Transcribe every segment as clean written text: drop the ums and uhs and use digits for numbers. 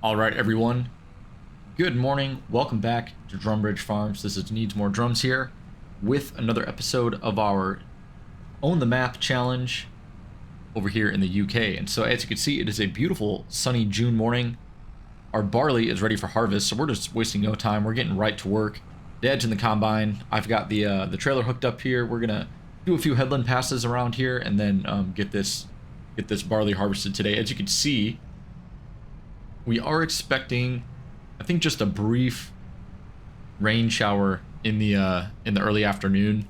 All right, everyone. Good morning. Welcome back to Drumbridge Farms. This is Needs More Drums here with another episode of our Own the Map challenge over here in the UK. And so as you can see, it is a beautiful sunny June morning. Our barley is ready for harvest, so we're just wasting no time. We're getting right to work. Dad's in the combine. I've got the trailer hooked up here. We're gonna do a few headland passes around here and then get this barley harvested today. As you can see, we are expecting, I think, just a brief rain shower in the early afternoon.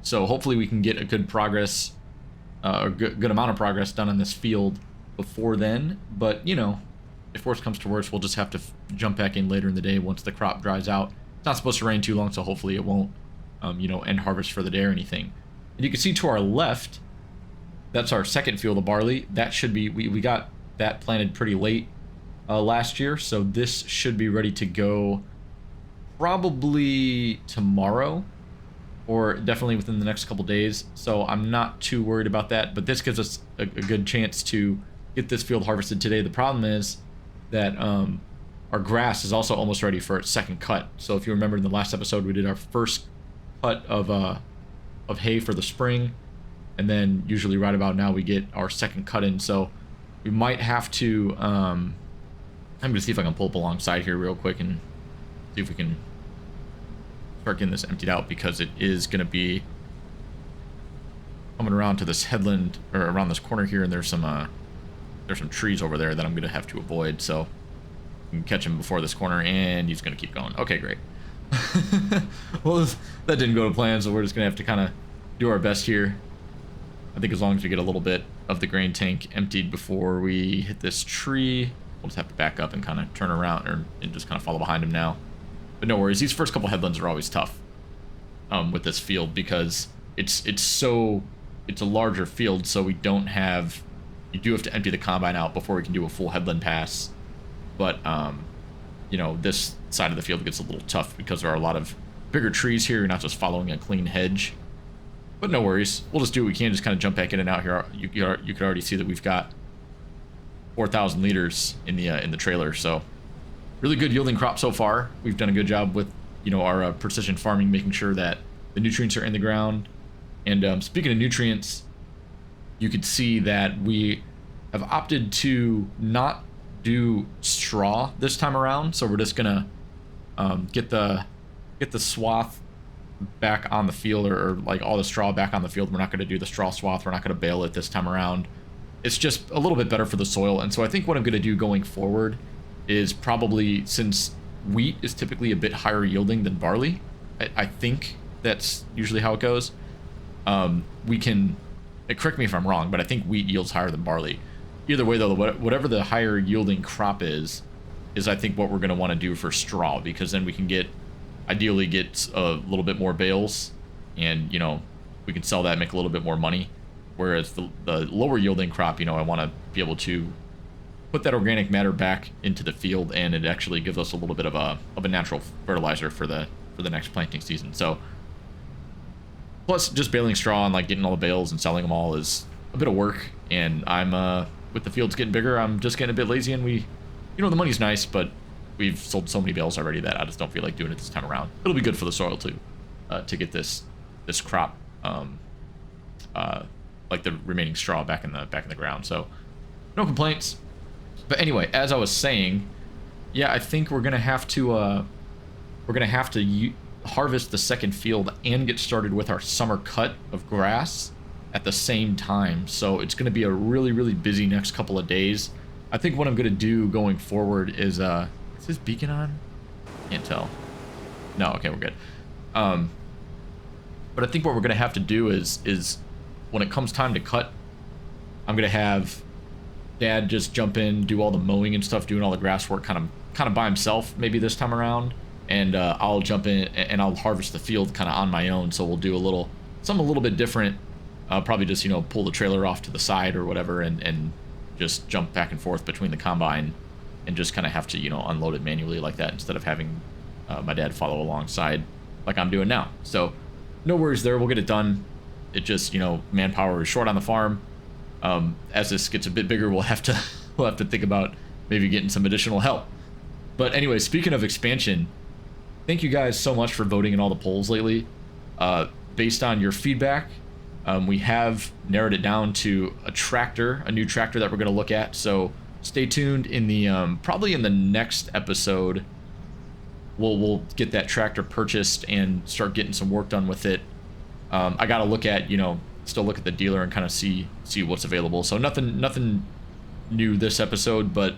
So hopefully we can get a good progress, a good amount of progress done on this field before then. But you know, if worse comes to worse, we'll just have to jump back in later in the day once the crop dries out. It's not supposed to rain too long, so hopefully it won't, end harvest for the day or anything. And you can see to our left, that's our second field of barley. That should be, we got that planted pretty late last year, so this should be ready to go probably tomorrow or definitely within the next couple days. So I'm not too worried about that, but this gives us a good chance to get this field harvested today. The problem is that our grass is also almost ready for its second cut. So if you remember in the last episode, we did our first cut of hay for the spring, and then usually right about now we get our second cut in. So we might have to I'm gonna see if I can pull up alongside here real quick and see if we can start getting this emptied out, because it is gonna be coming around to this headland, or around this corner here, and there's some trees over there that I'm gonna have to avoid, so we can catch him before this corner, and he's gonna keep going. Okay, great. Well, that didn't go to plan, so we're just gonna have to kind of do our best here. I think as long as we get a little bit of the grain tank emptied before we hit this tree, we'll just have to back up and kind of turn around and just kind of follow behind him now. But no worries, these first couple headlands are always tough with this field, because it's a larger field, so you do have to empty the combine out before we can do a full headland pass. But this side of the field gets a little tough because there are a lot of bigger trees here. You're not just following a clean hedge. But no worries, we'll just do what we can, just kind of jump back in and out here. You could already see that we've got 4,000 liters in the trailer, so really good yielding crop so far. We've done a good job with our precision farming, making sure that the nutrients are in the ground. And speaking of nutrients, you could see that we have opted to not do straw this time around, so we're just gonna get the swath back on the field, or like all the straw back on the field. We're not going to do the straw swath. We're not going to bale it this time around. It's just a little bit better for the soil. And so I think what I'm going to do going forward is probably, since wheat is typically a bit higher yielding than barley, I think that's usually how it goes. We can, correct me if I'm wrong, but I think wheat yields higher than barley. Either way though, whatever the higher yielding crop is I think what we're going to want to do for straw, because then we can ideally get a little bit more bales, and we can sell that and make a little bit more money. Whereas the lower yielding crop, I want to be able to put that organic matter back into the field, and it actually gives us a little bit of a natural fertilizer for the next planting season. So plus just baling straw and like getting all the bales and selling them all is a bit of work, and I'm with the fields getting bigger, I'm just getting a bit lazy, and the money's nice, but we've sold so many bales already that I just don't feel like doing it this time around. It'll be good for the soil too, to get this crop, like the remaining straw back in the ground. So no complaints. But anyway, as I was saying, yeah, I think we're gonna have to harvest the second field and get started with our summer cut of grass at the same time. So it's gonna be a really, really busy next couple of days. I think what I'm gonna do going forward is this beacon on? Can't tell. No, okay, we're good. But I think what we're gonna have to do is when it comes time to cut, I'm gonna have Dad just jump in, do all the mowing and stuff, doing all the grass work kind of by himself maybe this time around, and I'll jump in and I'll harvest the field kind of on my own. So we'll do something a little bit different. Probably just pull the trailer off to the side or whatever, and just jump back and forth between the combine, and just kind of have to unload it manually like that, instead of having my dad follow alongside like I'm doing now. So no worries there, we'll get it done. It just manpower is short on the farm. As this gets a bit bigger, we'll have to think about maybe getting some additional help. But anyway, speaking of expansion, thank you guys so much for voting in all the polls lately. Based on your feedback, we have narrowed it down to a new tractor that we're going to look at. So stay tuned. In the probably in the next episode, we'll get that tractor purchased and start getting some work done with it. I got to look at, still look at the dealer and kind of see what's available. So nothing new this episode, but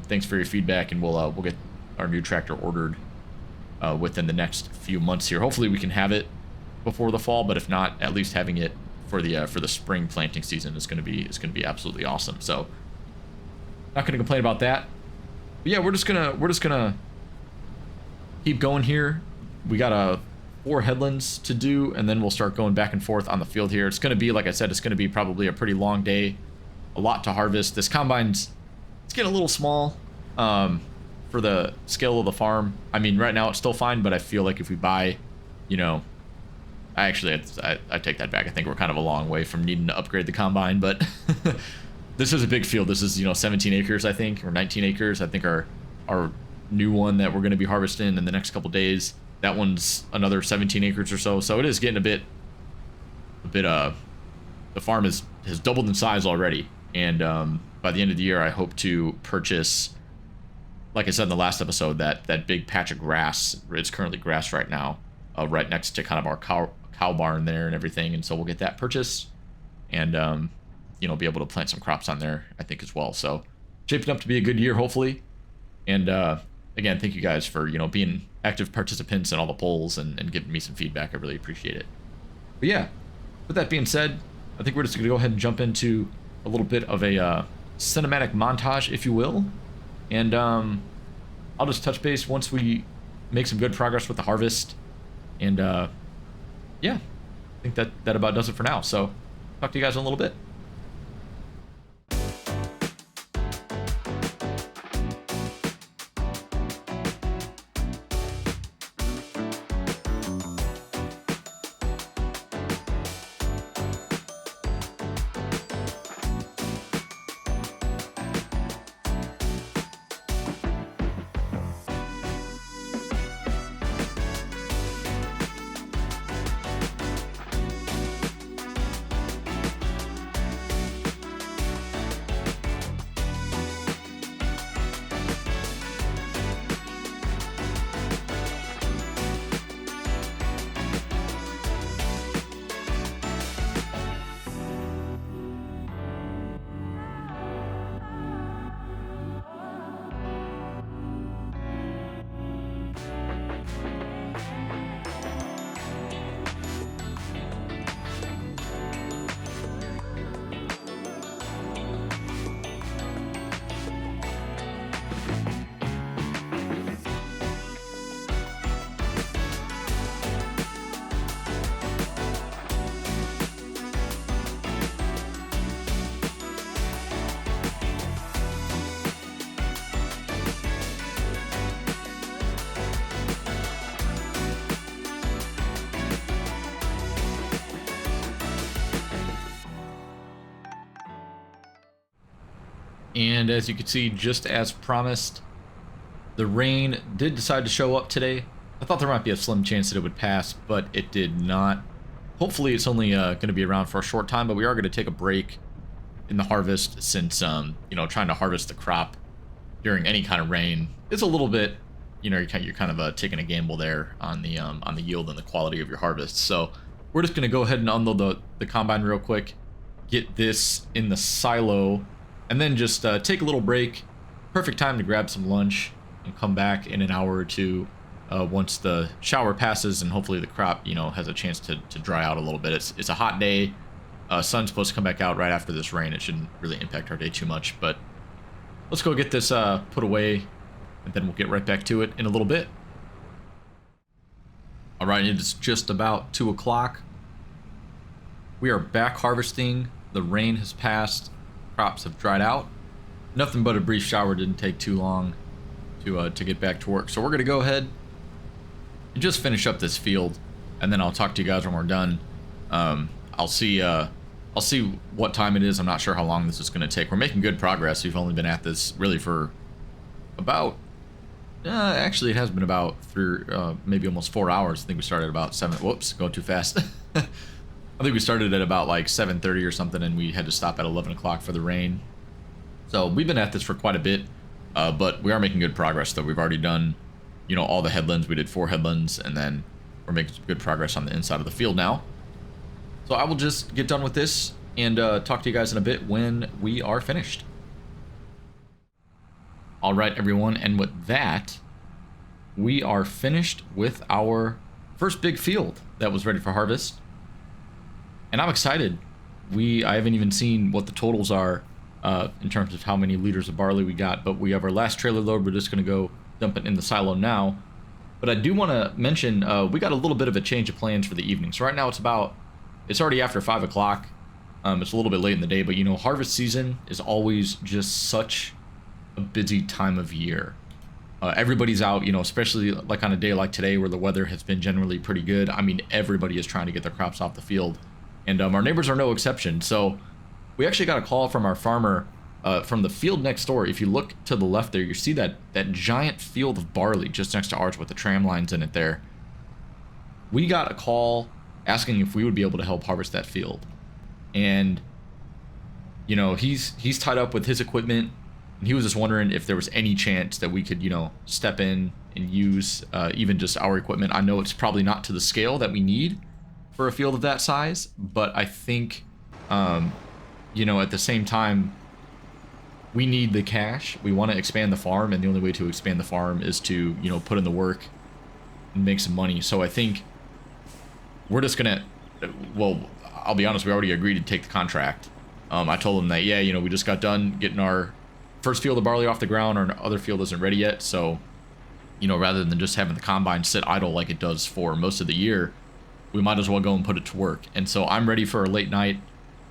thanks for your feedback, and we'll get our new tractor ordered within the next few months here. Hopefully we can have it before the fall, but if not, at least having it for the spring planting season is going to be absolutely awesome. So not going to complain about that. But yeah, we're just gonna keep going here. We got 4 headlands to do, and then we'll start going back and forth on the field here. It's going to be, like I said, it's going to be probably a pretty long day, a lot to harvest. This combine's, it's getting a little small for the scale of the farm. I mean, right now it's still fine, but I feel like if we buy, I take that back. I think we're kind of a long way from needing to upgrade the combine, but this is a big field. This is, 17 acres, I think, or 19 acres. I think our new one that we're going to be harvesting in the next couple days, that one's another 17 acres or so. So it is getting a bit the farm has doubled in size already. And by the end of the year, I hope to purchase, like I said in the last episode, that big patch of grass. It's currently grass right now, right next to kind of our cow barn there and everything. And so we'll get that purchased and, be able to plant some crops on there, I think, as well. So shaping up to be a good year, hopefully. And again, thank you guys for, being active participants in all the polls and giving me some feedback. I really appreciate it. But yeah, with that being said, I think we're just going to go ahead and jump into a little bit of a cinematic montage, if you will. And I'll just touch base once we make some good progress with the harvest. And yeah, I think that about does it for now. So talk to you guys in a little bit. And as you can see, just as promised, the rain did decide to show up today. I thought there might be a slim chance that it would pass, but it did not. Hopefully it's only going to be around for a short time, but we are going to take a break in the harvest since, trying to harvest the crop during any kind of rain is a little bit, you're kind of taking a gamble there on the yield and the quality of your harvest. So we're just going to go ahead and unload the combine real quick, get this in the silo, and then just take a little break. Perfect time to grab some lunch and come back in an hour or two once the shower passes and hopefully the crop, has a chance to dry out a little bit. It's a hot day. Sun's supposed to come back out right after this rain. It shouldn't really impact our day too much, but let's go get this put away, and then we'll get right back to it in a little bit. All right, it's just about 2 o'clock. We are back harvesting. The rain has passed. Crops have dried out. Nothing but a brief shower. Didn't take too long to get back to work. So we're gonna go ahead and just finish up this field, and then I'll talk to you guys when we're done. I'll see what time it is. I'm not sure how long this is gonna take. We're making good progress. We've only been at this really for about Actually, it has been about maybe almost 4 hours. I think we started about 7. Whoops, going too fast. I think we started at about like 7:30 or something, and we had to stop at 11 o'clock for the rain. So we've been at this for quite a bit, but we are making good progress, though. We've already done, all the headlands. We did 4 headlands, and then we're making some good progress on the inside of the field now. So I will just get done with this and talk to you guys in a bit when we are finished. All right, everyone, and with that, we are finished with our first big field that was ready for harvest. And I'm excited. I haven't even seen what the totals are in terms of how many liters of barley we got, but we have our last trailer load. We're just going to go dump it in the silo now. But I do want to mention, we got a little bit of a change of plans for the evening. So right now it's already after 5 o'clock. It's a little bit late in the day, but harvest season is always just such a busy time of year. Everybody's out, especially like on a day like today where the weather has been generally pretty good. I mean, everybody is trying to get their crops off the field. And our neighbors are no exception. So we actually got a call from our farmer from the field next door. If you look to the left there, you see that giant field of barley just next to ours with the tram lines in it there. We got a call asking if we would be able to help harvest that field. And, he's tied up with his equipment. And he was just wondering if there was any chance that we could, step in and use even just our equipment. I know it's probably not to the scale that we need for a field of that size, but I think, at the same time, we need the cash. We want to expand the farm, and the only way to expand the farm is to, put in the work and make some money. So I think we're just gonna, well, I'll be honest, we already agreed to take the contract. I told him that, yeah, we just got done getting our first field of barley off the ground. Our other field isn't ready yet, so, rather than just having the combine sit idle like it does for most of the year, we might as well go and put it to work. And so I'm ready for a late night.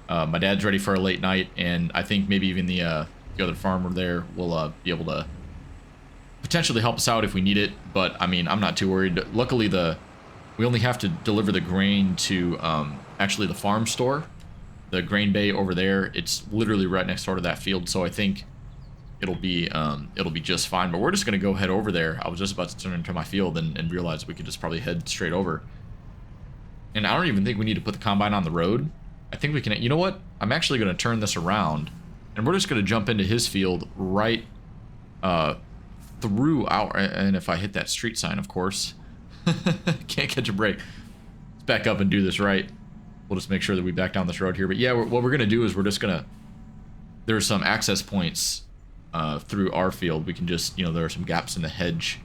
My dad's ready for a late night, and I think maybe even the other farmer there will be able to potentially help us out if we need it. But I mean, I'm not too worried. Luckily, we only have to deliver the grain to actually the farm store, the grain bay over there. It's literally right next door to that field, so I think it'll be just fine. But we're just gonna go head over there. I was just about to turn into my field and realize we could just probably head straight over. And I don't even think we need to put the combine on the road. I think we can, you know what? I'm actually going to turn this around, and we're just going to jump into his field right through our, and if I hit that street sign, of course, can't catch a break. Let's back up and do this right. We'll just make sure that we back down this road here. But yeah, what we're going to do is we're just going to, there's some access points through our field. We can just, there are some gaps in the hedge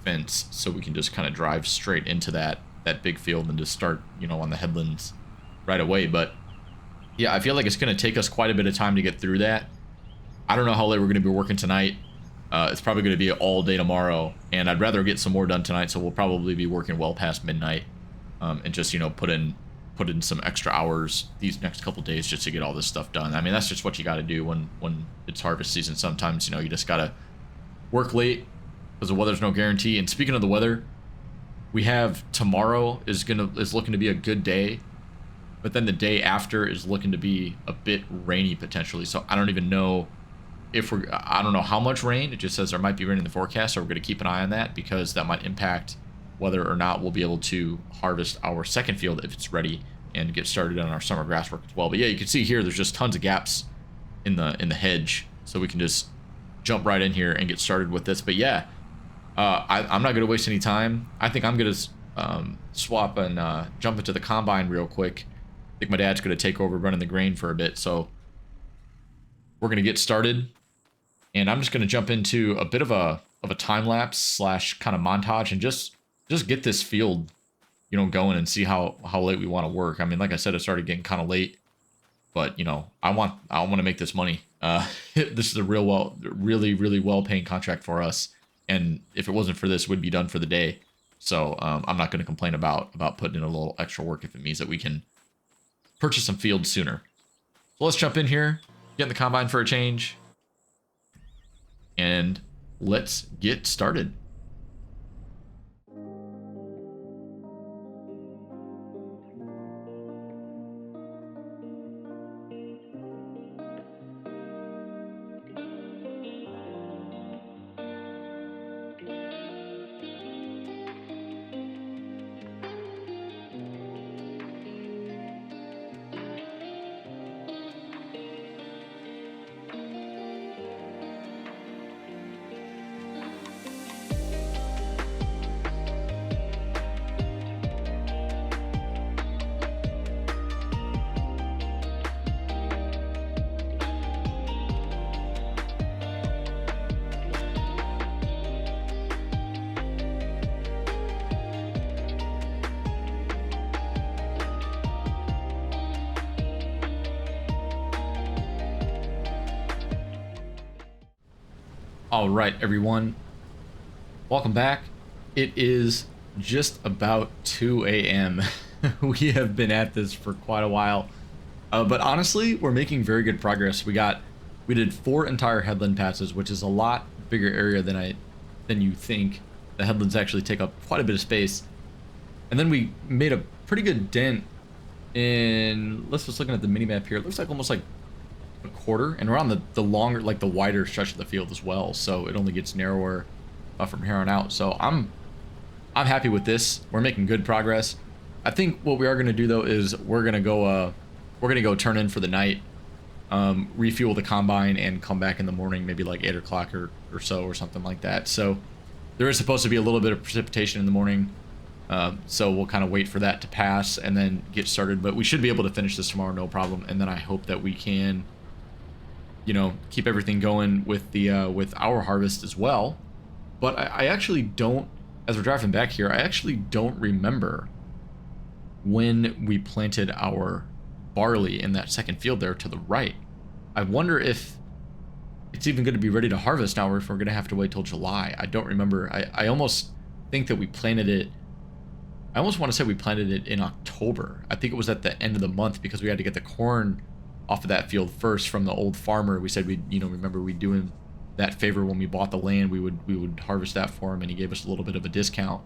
fence, so we can just kind of drive straight into that big field and just start, on the headlands right away. But yeah, I feel like it's going to take us quite a bit of time to get through that. I don't know how late we're going to be working tonight. It's probably going to be all day tomorrow, and I'd rather get some more done tonight, so we'll probably be working well past midnight, and just, put in some extra hours these next couple days just to get all this stuff done. I mean, that's just what you got to do when it's harvest season. Sometimes, you just got to work late because the weather's no guarantee. And speaking of the weather, we have tomorrow is looking to be a good day, but then the day after is looking to be a bit rainy potentially. So I don't even know if I don't know how much rain. It just says there might be rain in the forecast, so we're going to keep an eye on that because that might impact whether or not we'll be able to harvest our second field if it's ready and get started on our summer grass work as well. But yeah, you can see here there's just tons of gaps in the hedge, so we can just jump right in here and get started with this. But yeah, I'm not going to waste any time. I think I'm going to swap and jump into the combine real quick. I think my dad's going to take over running the grain for a bit, so we're going to get started. And I'm just going to jump into a bit of a time lapse slash kind of montage and just get this field, going and see how late we want to work. I mean, like I said, it started getting kind of late, but I want to make this money. This is a really well paying contract for us. And if it wasn't for this, we'd be done for the day. So I'm not going to complain about putting in a little extra work if it means that we can purchase some fields sooner. So let's jump in here, get in the combine for a change, and let's get started. All right, everyone, welcome back. It is just about 2 a.m. We have been at this for quite a while, but honestly, we're making very good progress. We did 4 entire headland passes, which is a lot bigger area than you think. The headlands actually take up quite a bit of space, and then we made a pretty good dent in. Let's just looking at the mini map here. It looks like almost like a quarter, and we're on the longer, like the wider stretch of the field as well, so it only gets narrower from here on out. So I'm happy with this. We're making good progress. I think what we are going to do though is we're gonna go turn in for the night, refuel the combine, and come back in the morning, maybe like 8 o'clock or so, or something like that. So there is supposed to be a little bit of precipitation in the morning, so we'll kind of wait for that to pass and then get started, but we should be able to finish this tomorrow, no problem. And then I hope that we can, you know, keep everything going with the with our harvest as well. But I actually don't, as we're driving back here, I actually don't remember when we planted our barley in that second field there to the right. I wonder if it's even going to be ready to harvest now, or if we're going to have to wait till July. I don't remember. I almost think that we planted it, I almost want to say we planted it in October. I think it was at the end of the month, because we had to get the corn off of that field first from the old farmer. We said we'd, you know, remember we'd do him that favor when we bought the land. We would harvest that for him, and he gave us a little bit of a discount.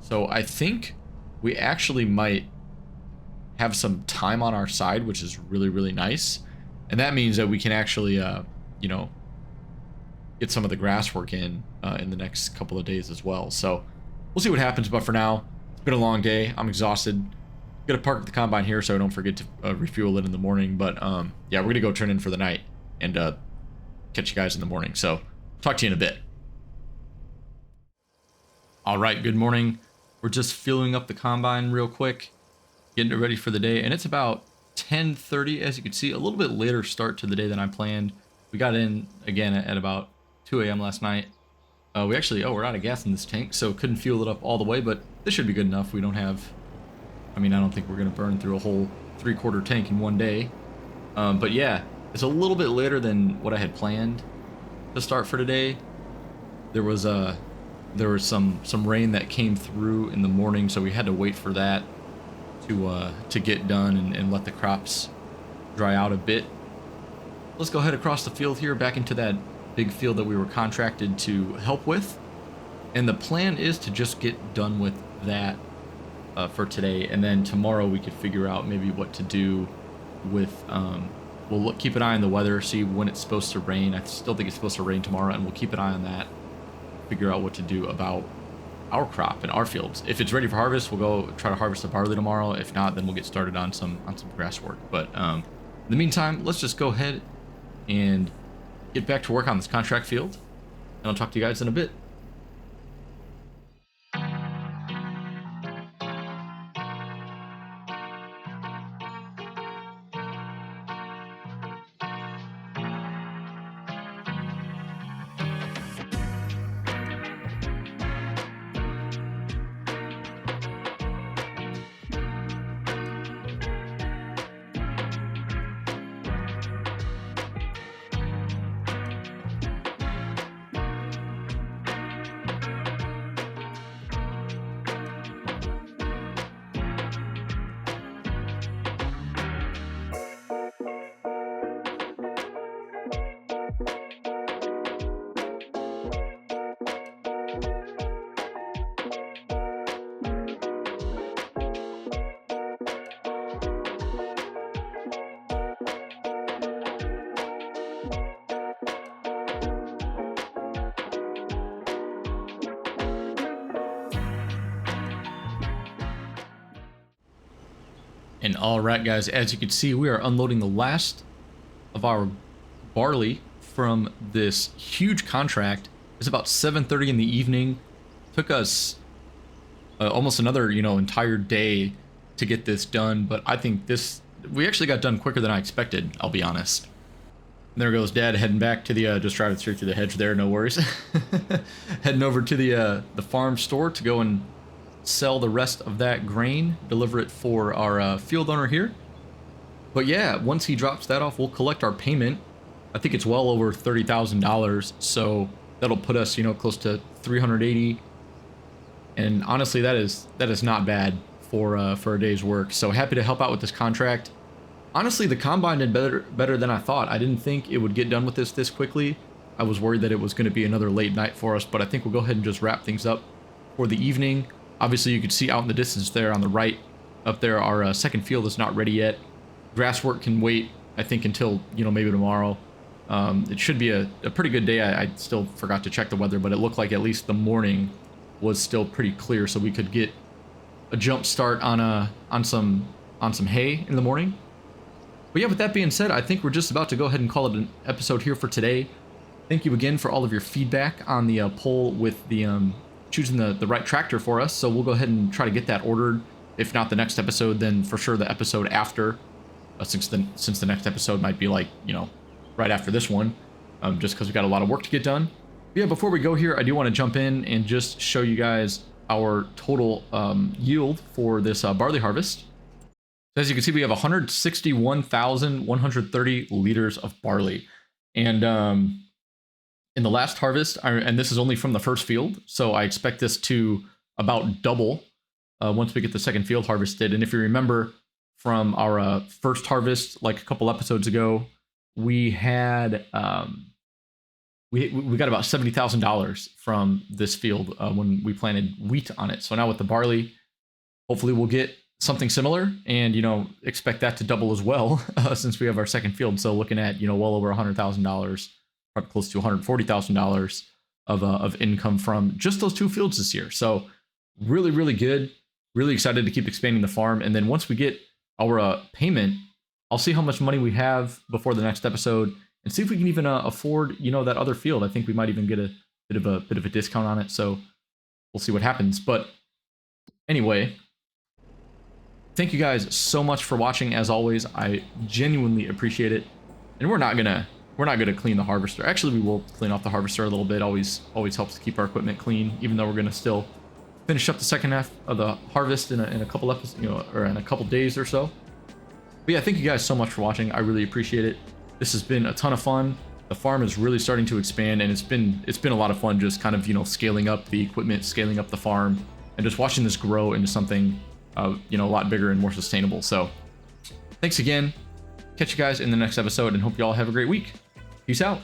So I think we actually might have some time on our side, which is really, really nice. And that means that we can actually, you know, get some of the grass work in the next couple of days as well. So we'll see what happens. But for now, it's been a long day. I'm exhausted. Gonna park the combine here so I don't forget to refuel it in the morning. But yeah, we're gonna go turn in for the night and catch you guys in the morning. So talk to you in a bit. All right, good morning. We're just filling up the combine real quick, getting it ready for the day, and it's about 10:30. As you can see, a little bit later start to the day than I planned. We got in again at about 2 a.m. last night. We actually, we're out of gas in this tank, so couldn't fuel it up all the way, but this should be good enough. We don't have, I mean, I don't think we're gonna burn through a whole 3/4 tank in one day. But yeah, it's a little bit later than what I had planned to start for today. There was some rain that came through in the morning, so we had to wait for that to get done and let the crops dry out a bit. Let's go ahead across the field here, back into that big field that we were contracted to help with, and the plan is to just get done with that for today, and then tomorrow we could figure out maybe what to do with we'll keep an eye on the weather, see when it's supposed to rain. I still think it's supposed to rain tomorrow, and we'll keep an eye on that, figure out what to do about our crop and our fields. If it's ready for harvest, we'll go try to harvest the barley tomorrow. If not, then we'll get started on some grass work. But in the meantime, let's just go ahead and get back to work on this contract field, and I'll talk to you guys in a bit. And all right, guys, as you can see, we are unloading the last of our barley from this huge contract. It's about 7:30 in the evening. Took us almost another, you know, entire day to get this done, but I think we actually got done quicker than I expected, I'll be honest. And there goes Dad heading back to the, just driving straight through the hedge there, no worries. Heading over to the farm store to go and sell the rest of that grain, deliver it for our field owner here. But yeah, once he drops that off, we'll collect our payment. I think it's well over $30,000, so that'll put us, you know, close to 380. And honestly, that is not bad for a day's work. So happy to help out with this contract. Honestly, the combine did better than I thought. I didn't think it would get done with this quickly. I was worried that it was going to be another late night for us, but I think we'll go ahead and just wrap things up for the evening. Obviously, you can see out in the distance there on the right, up there, our second field is not ready yet. Grass work can wait, I think, until, you know, maybe tomorrow. It should be a pretty good day. I still forgot to check the weather, but it looked like at least the morning was still pretty clear, so we could get a jump start on some hay in the morning. But yeah, with that being said, I think we're just about to go ahead and call it an episode here for today. Thank you again for all of your feedback on the poll with the choosing the right tractor for us. So we'll go ahead and try to get that ordered. If not the next episode, then for sure the episode after, since the next episode might be like, you know, right after this one, just because we got a lot of work to get done. But yeah, before we go here, I do want to jump in and just show you guys our total yield for this barley harvest. So as you can see, we have 161,130 liters of barley. And in the last harvest, and this is only from the first field, so I expect this to about double once we get the second field harvested. And if you remember from our first harvest, like a couple episodes ago, we had we got about $70,000 from this field when we planted wheat on it. So now with the barley, hopefully we'll get something similar, and, you know, expect that to double as well since we have our second field. So looking at, you know, well over $100,000, probably close to $140,000 of income from just those two fields this year. So really, really good. Really excited to keep expanding the farm. And then once we get our payment, I'll see how much money we have before the next episode and see if we can even afford, you know, that other field. I think we might even get a bit of a discount on it. So we'll see what happens. But anyway, thank you guys so much for watching. As always, I genuinely appreciate it. And we're not gonna clean the harvester. Actually, we will clean off the harvester a little bit. Always helps to keep our equipment clean, even though we're gonna still finish up the second half of the harvest in a couple episodes, you know, or in a couple days or so. But yeah, thank you guys so much for watching. I really appreciate it. This has been a ton of fun. The farm is really starting to expand, and it's been a lot of fun just kind of, you know, scaling up the equipment, scaling up the farm, and just watching this grow into something, you know, a lot bigger and more sustainable. So thanks again. Catch you guys in the next episode, and hope you all have a great week. Peace out.